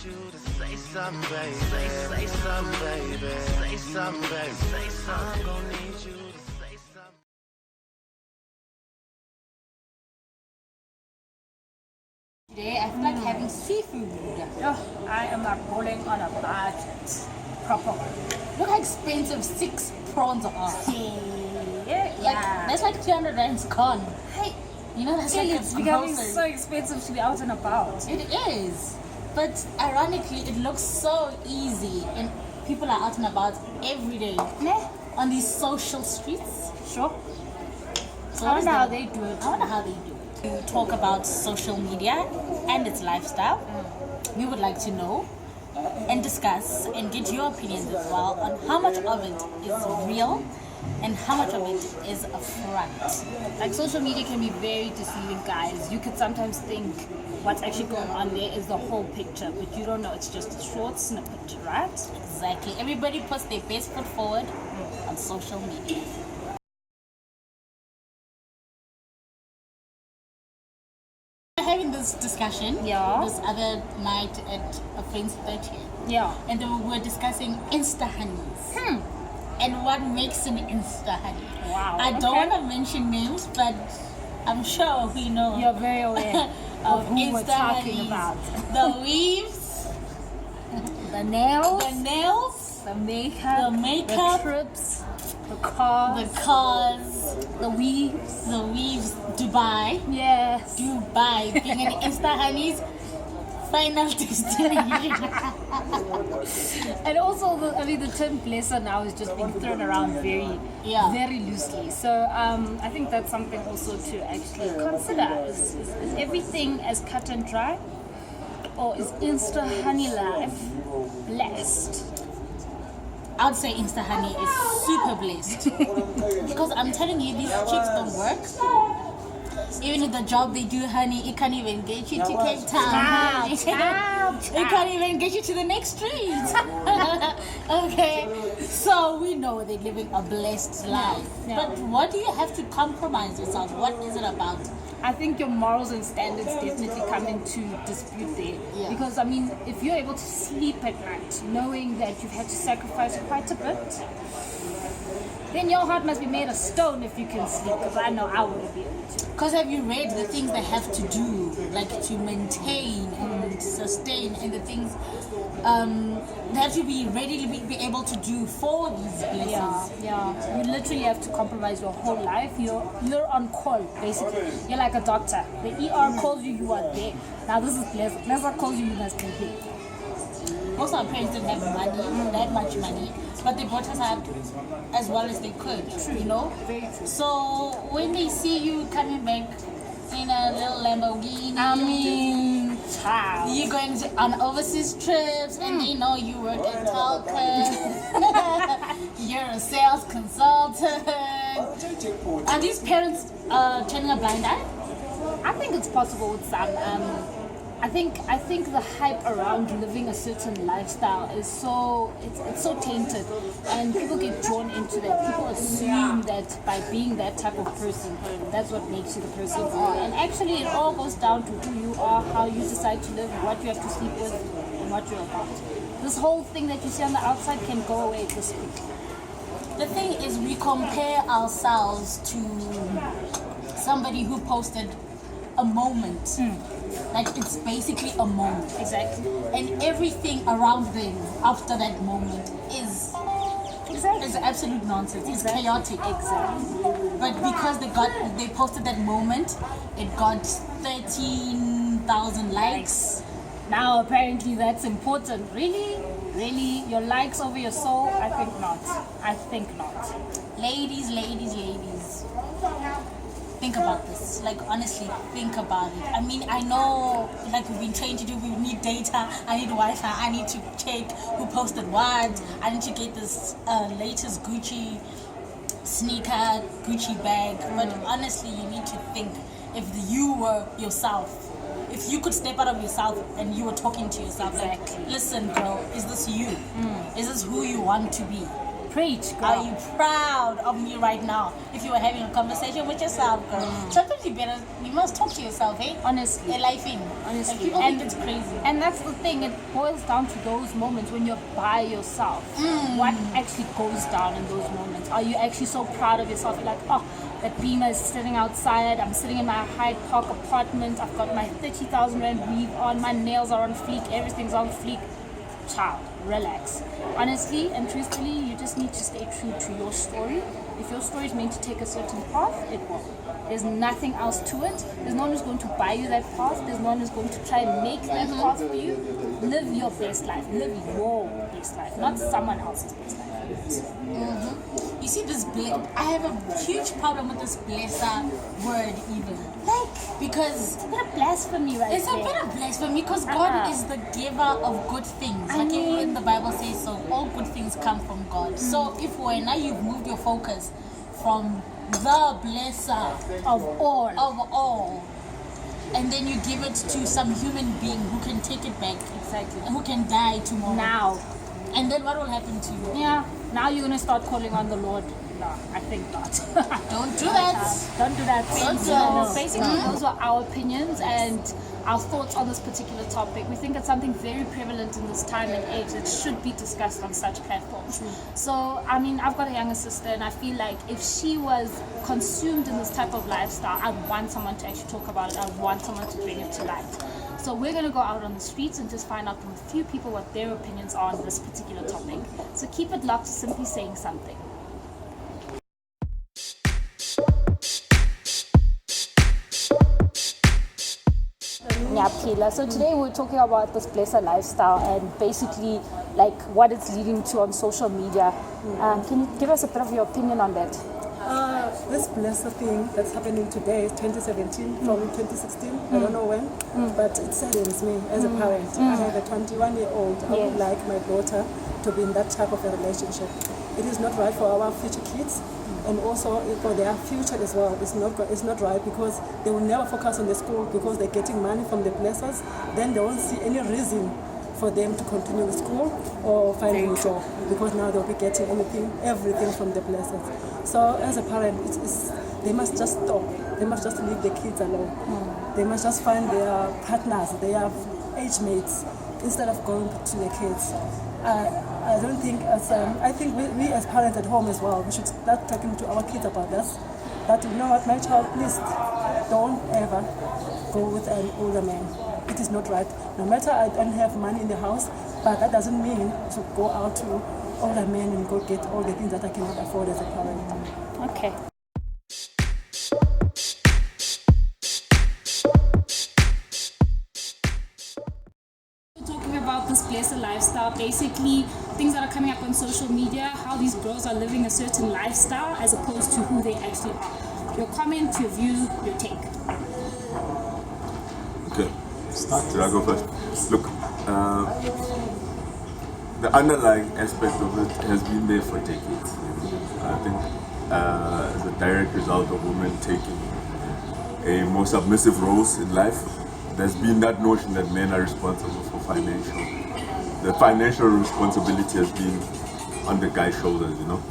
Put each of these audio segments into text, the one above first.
you to say something, baby. Say something, baby. Say something, baby. Say something. I'm gonna need you to say something. Today I feel like having seafood. Oh, I am like rolling on a budget. Proper. Look how expensive 6 prawns are. Yeah. Like, that's like 300 rands gone. Hey, You know, that's still like it's a becoming grocery. so expensive to be out and about. It is. But ironically, it looks so easy. And people are out and about every day Nah, on these social streets. sure. So I wonder how they do it. I wonder how they do it. We talk about social media and its lifestyle. We would like to know and discuss and get your opinions as well on how much of it is real and how much of it is a front. Like social media can be very deceiving, guys. You could sometimes think what's actually going on there is the whole picture, but you don't know. It's just a short snippet, right? Exactly. Everybody puts their best foot forward on social media. Having this discussion Yeah. this other night at a friend's 30th, Yeah. and then we were discussing Insta honeys and what makes an Insta honey. Wow, I don't okay. want to mention names, but I'm sure we know You're very aware of who we're Insta talking honeys. about. The weaves, The nails, the nails, the makeup, the makeup, the trips, the cars, the cars, the weaves. the weaves. Dubai, Yes. being an Insta honey's final destination. And also, the term blesser now is just being thrown around very loosely. So I think that's something also to actually consider. Is everything as cut and dry? Or is Insta Honey Life blessed? I'd say Insta honey is super blessed because I'm telling you, these chicks don't work. Even if the job they do, honey, it can't even get you to Cape Town. It can't even get you to the next street. Okay, so we know they're living a blessed life. Yeah. But what do you have to compromise yourself? What is it about? I think your morals and standards definitely come into dispute there. Yeah. Because, I mean, if you're able to sleep at night knowing that you've had to sacrifice quite a bit, then your heart must be made of stone if you can sleep, because I know I wouldn't be able to. Because have you read the things they have to do, like to maintain and sustain, and the things they have to be ready to be able to do for these blessings? Yeah. You literally have to compromise your whole life. You're on call, basically. You're like a doctor. The ER calls you, you are there. Now this is Blesser. Blesser calls you, you must be there. Most of our parents didn't have money, that much money, but they brought us up as well as they could, you know? Very true. So when they see you coming back in a little Lamborghini, I mean, child. you're going on overseas trips and they know you work at Talca, you're a sales consultant. Are these parents turning a blind eye? I think it's possible with some. I think the hype around living a certain lifestyle is it's so tainted, and people get drawn into that. People assume that by being that type of person, that's what makes you the person you are. And actually, it all goes down to who you are, how you decide to live, what you have to sleep with, and what you're about. This whole thing that you see on the outside can go away this quick. The thing is, we compare ourselves to somebody who posted a moment. Like, it's basically a moment. Exactly. And everything around them after that moment is absolute nonsense. It's chaotic. Exactly. But because they posted that moment, it got 13,000 likes. Now apparently that's important. Really? Really? Your likes over your soul? I think not. I think not. Ladies. Think about this. Like, honestly, think about it. I mean, I know, like, we've been trained to do, we need data, I need Wi-Fi, I need to check who posted what, I need to get this latest Gucci sneaker, Gucci bag. But honestly, you need to think, if you were yourself, if you could step out of yourself and you were talking to yourself, like, listen, girl, is this you? Is this who you want to be? Preach, girl. Are you proud of me right now? If you were having a conversation with yourself, girl. Sometimes you must talk to yourself, eh? Honestly. A life in. Honestly. Like, people think it's crazy. And that's the thing, it boils down to those moments when you're by yourself. What actually goes down in those moments? Are you actually so proud of yourself? You're like, oh, that Beamer is sitting outside, I'm sitting in my Hyde Park apartment, I've got my 30,000 rand weave on, my nails are on fleek, everything's on fleek. Child, relax. Honestly and truthfully, you just need to stay true to your story. If your story is meant to take a certain path, it will. There's nothing else to it. There's no one who's going to buy you that path. There's no one who's going to try and make that path for you. Live your best life. Live your best life, not someone else's best life. You see this I have a huge problem with this blesser word even. Like, because It's a bit of blasphemy right it's a there. bit of blasphemy because God is the giver of good things. Like even the Bible says so, all good things come from God. So if now you've moved your focus from the blesser Of all. and then you give it to some human being who can take it back, Exactly. who can die tomorrow. Now. And then what will happen to you? Yeah. Now you're going to start calling on the Lord. No, I think not. Don't do that. Don't do that. Don't do No, that. basically, those are our opinions and our thoughts on this particular topic. We think it's something very prevalent in this time and age that should be discussed on such platforms. So, I mean, I've got a younger sister, and I feel like if she was consumed in this type of lifestyle, I'd want someone to actually talk about it. I'd want someone to bring it to light. So we're going to go out on the streets and just find out from a few people what their opinions are on this particular topic. So keep it locked to Simply Saying Something. Yeah, Pila. So today we're talking about this blesser lifestyle and basically like what it's leading to on social media. Can you give us a bit of your opinion on that? This blesser thing that's happening today, 2017 from 2016, I don't know when, but it saddens me as a parent. I have a 21-year-old. I would like my daughter to be in that type of a relationship. It is not right for our future kids, and also for their future as well. It's not right because they will never focus on the school because they're getting money from the blessers. Then they won't see any reason for them to continue with school or find a job because now they'll be getting everything from the blessers. So as a parent, they must just stop. They must just leave the kids alone. They must just find their partners, their age mates, instead of going to the kids. I don't think I think we as parents at home as well, we should start talking to our kids about this. That, you know what, my child, please don't ever go with an older man. It is not right. No matter I don't have money in the house, but that doesn't mean to go out to older men and go get all the things that I cannot afford as a parent. Okay. Talking about this blesser lifestyle, basically things that are coming up on social media, how these girls are living a certain lifestyle as opposed to who they actually are. Your comment, your view, your take. Okay. Should I go first? Look, the underlying aspect of it has been there for decades. I think as a direct result of women taking a more submissive roles in life, there's been that notion that men are responsible for the financial responsibility has been on the guy's shoulders, you know.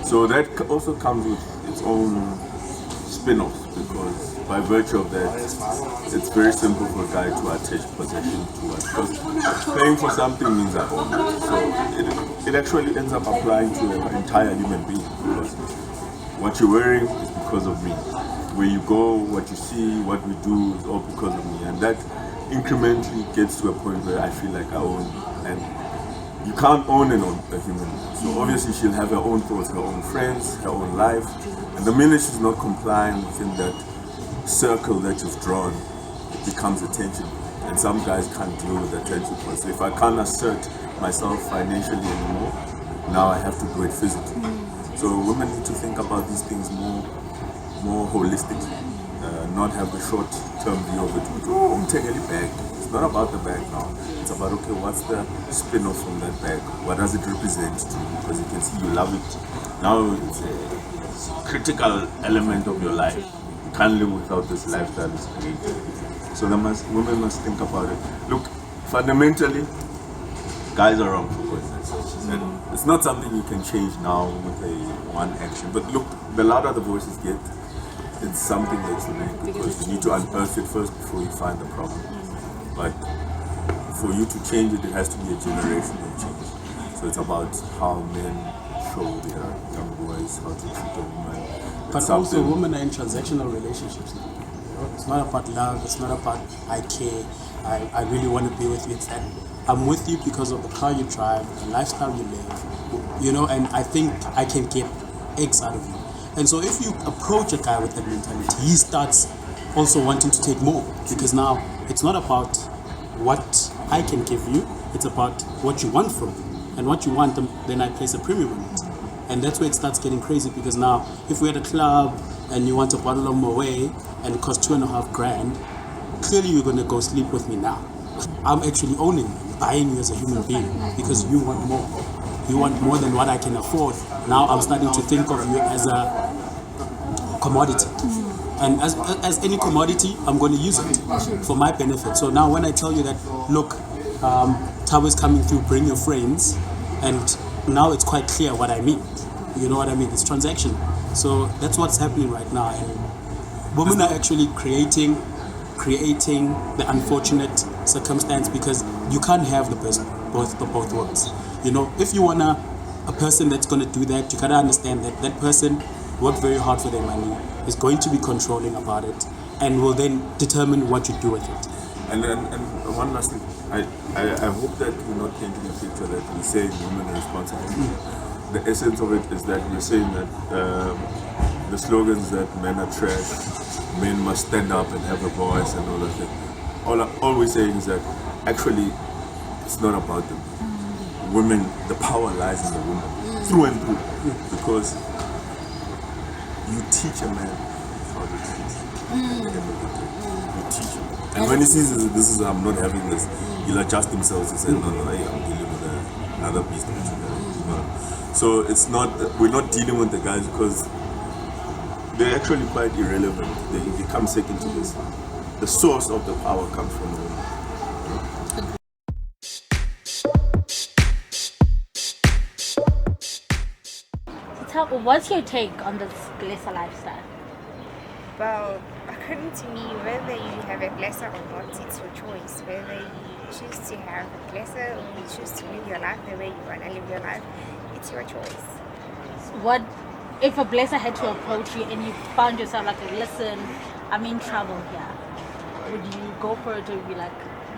So that also comes with its own spin-offs, because by virtue of that, it's very simple for a guy to attach possession to us. Because paying for something means I own it. So it actually ends up applying to an entire human being. Because what you're wearing is because of me. Where you go, what you see, what we do is all because of me. And that incrementally gets to a point where I feel like I own you. And you can't own a human being. So obviously she'll have her own thoughts, her own friends, her own life. And the minute she's not complying within that circle that you've drawn, it becomes attention. And some guys can't deal with attention. So if I can't assert myself financially anymore, now I have to do it physically. So women need to think about these things more holistically, not have the short-term view of it. Take any bag. It's not about the bag now. It's about, okay, what's the spin-off from that bag? What does it represent to you? Because you can see you love it. Now it's a critical element of your life. You can't live without this lifestyle it's created. So women must think about it. Look, fundamentally, guys are wrong for business. And it's not something you can change now with a one action. But look, the louder the voices get, it's something that you need, because you need to unearth it first before you find the problem. But for you to change it, it has to be a generational change. So it's about how men show their young boys how to treat a woman. But It's also, something- women are in transactional relationships now. It's not about love. It's not about I care. I really want to be with you. It's that I'm with you because of the car you drive, the lifestyle you live, and I think I can get X out of you. And so if you approach a guy with that mentality, he starts also wanting to take more, because now it's not about what I can give you, it's about what you want from me. And what you want, then I place a premium on it. And that's where it starts getting crazy, because now if we're at a club and you want a bottle of Moët and it costs $2,500, clearly you're going to go sleep with me now. I'm actually owning you, buying you as a human being, because you want more. You want more than what I can afford. Now I'm starting to think of you as a commodity. And as any commodity, I'm going to use it for my benefit. So now when I tell you that, look, Tabo is coming through, bring your friends, and now it's quite clear what I mean. You know what I mean? It's transaction. So that's what's happening right now. And women are actually creating the unfortunate circumstance, because you can't have the best both worlds. If you want a person that's going to do that, you gotta understand that that person worked very hard for their money, is going to be controlling about it, and will then determine what you do with it. And one last thing, I hope that we're not painting a picture that we're saying women are responsible. The essence of it is that we're saying that the slogans that men are trash, men must stand up and have a voice and all that thing. All we're saying is that actually it's not about them. Women, the power lies in the woman, through and through, because you teach a man how to treat you teach him. And when he sees this is I'm not having this, he'll adjust himself and say, no, hey, I'm dealing with another beast. So it's not, we're not dealing with the guys because they're actually quite irrelevant. They come second to this. The source of the power comes from the women. What's your take on this glamour lifestyle? Well, according to me, whether you have a glamour or not, it's your choice. Whether you choose to have a glamour or you choose to live your life the way you want to live your life, it's your choice. What if a blesser had to approach you and you found yourself like, listen, I'm in trouble here? Would you go for it or be like,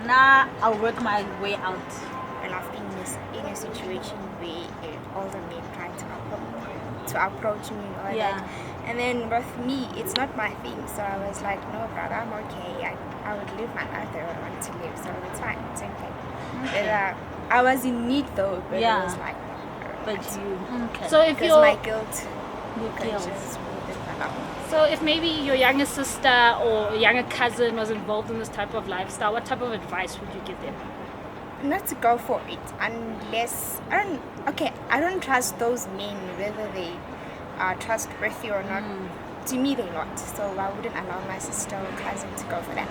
nah, I'll work my way out? And I've been in a situation where all the men tried to approach me and all that. And then with me, it's not my thing. So I was like, no, brother, I'm okay. I would live my life the way I want to live. So it's fine. It's okay. But, I was in need though, but it was like, but you, okay. So if because you're my guilt conscience wouldn't allow me. So if maybe your younger sister or younger cousin was involved in this type of lifestyle, what type of advice would you give them? Not to go for it unless I don't trust those men whether they are trustworthy or not. To me they're not, so I wouldn't allow my sister or cousin to go for that.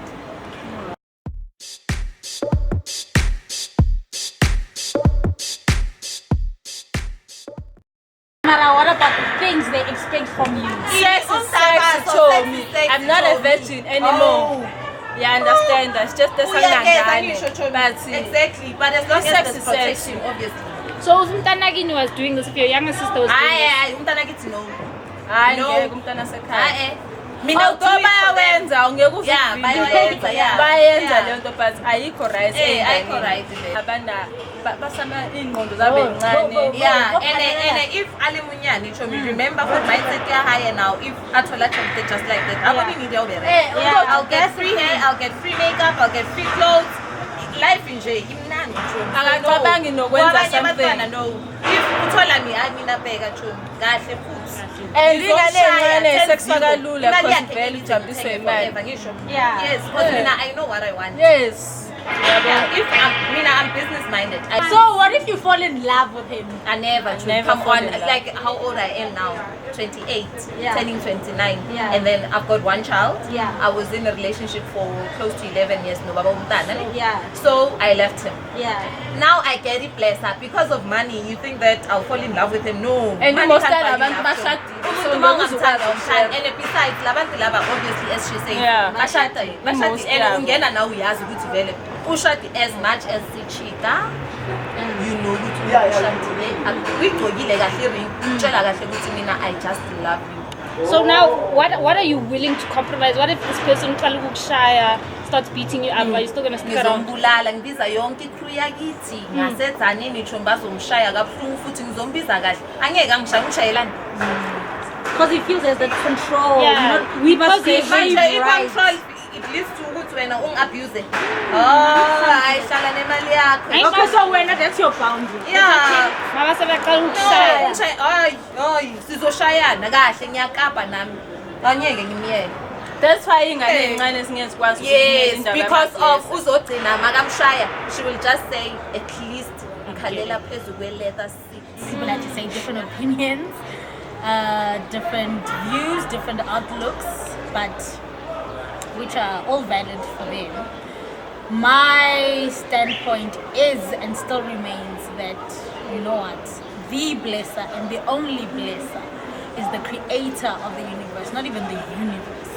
What about the things they expect from you? Yes, society. I'm not a virgin anymore. You understand? That's just the exactly. But as long as there's protection, obviously. So if Mtanagini was doing this, if your younger sister was doing this, Umntanakithi no. Hayi ngeke umntana sekhaya. Mina bayawenza ungeke uvuke. Bayenza le nto but ayikho right. Ayikho right. Abanda basama ingqondo zabe encane. Yeah, and if alimunyani itsho me remember for mindset ya higher now if athola something just like that. I wouldn't need your I'll get free hair, I'll get free makeup, I'll get free clothes. Life nje imnandi Chomi. Akacabangi nokwenza something. No. If uthola mina bheka Chomi. Kahle futhi. And ingane sex fakalula because vele ijambiswe imali. Ngisho. Yes, because mina I know what I want. Yes. Yeah, if I'm business minded. So what if you fall fall in love with him? I never. never Come fall on, in love. like how old I am now, 28, Yeah. turning 29, Yeah. and then I've got one child. Yeah. I was in a relationship for close to 11 years. No, baba umntana, ne? Yeah. So I left him. Yeah. Now I get it, bless her. Because of money, you think that I'll fall in love with him? No. And Money most can't time buy you abantu love. bashadile, so Umuntu uma ngeke ungamthandi uzokwazi awumthandi. ukushare. And besides, labantu laba, obviously, as she said, Yeah. bashada, Most and yabo. ungena now uyazi ukuthi vele ushadi as much as sichita, you know ukuthi ushadile, uyigcokile kahle iring, utshela kahle ukuthi mina I just love you. So now, what are you willing to compromise? What if this person starts beating you up? Are you still gonna stick around? Ngizombulala, ngibiza yonke icrew yakithi ngasedzaneni ngisho ngibazomshaya kabuhlungu futhi ngizombiza kahle angeke angishaya ngishayelani. Because he feels there's that control. Yeah. You know, we must Because say he- hey, Manje right. i-control it leads to ukuthi wena ungi-abuse. Ayihlala nemali yakho. Okay, so when that's your boundary. Yeah. Mama sebaqala No, ukushaya. hayi sizoshayana kahle ngiyakapa nami. Angeke ngimyele. That's why ingane encane singezikwazi Yes, because of uzogcina makamshaya, she will just say at least ngikhalela phezu kwe-leather seat. People like to say different opinions, different views, different outlooks, but which are all valid for them. My standpoint is and still remains that, you know what, the blesser and the only blesser is the creator of the universe, not even the universe.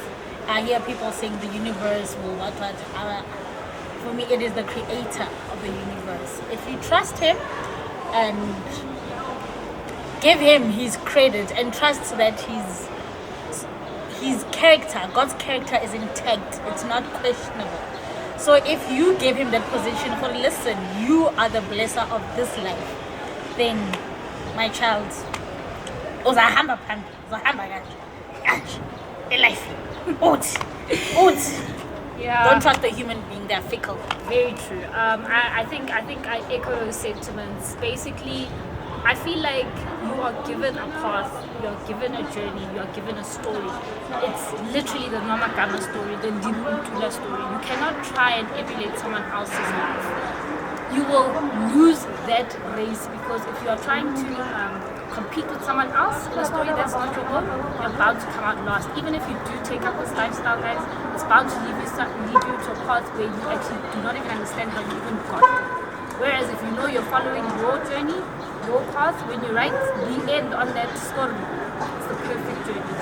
I hear people saying the universe will what. For me, it is the creator of the universe. If you trust him and give him his credit and trust that his character, God's character is intact, it's not questionable. So if you give him that position for listen, you are the blesser of this life, then my child, uzahamba phambili, uzahamba kanje, life. Yeah. Don't trust a human being, they're fickle. Very true. I think I echo those sentiments. Basically, I feel like you are given a path, you are given a journey, you are given a story. It's literally the Mama Gama story, the Ndimutula story. You cannot try and emulate someone else's life. You will lose that race because if you are trying to compete with someone else in a story that's not your own, you're bound to come out lost. Even if you do take up this lifestyle, guys, it's bound to lead you to a path where you actually do not even understand how you even got there. Whereas if you know you're following your journey, your path, when you write the end on that story, it's the perfect journey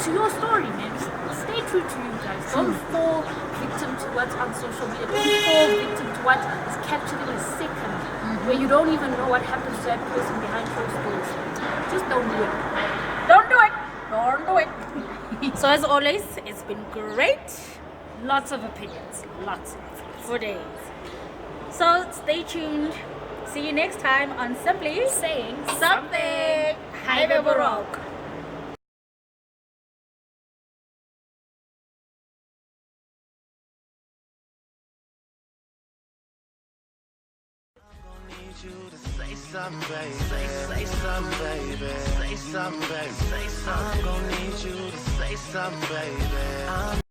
to your story, man. Stay true to you guys. Don't fall victim to what's on social media. Don't fall victim to what is captured in a second, where you don't even know what happens to that person behind closed doors. Just don't do it. Don't do it. Don't do it. So as always, it's been great. Lots of opinions. Lots of opinions. For days. So stay tuned. See you next time on Simply Saying Something. Hi, Baroque. You to say something, baby. Say something, baby. Say something, baby. Say something. I'm gonna need you to say something, baby. I'm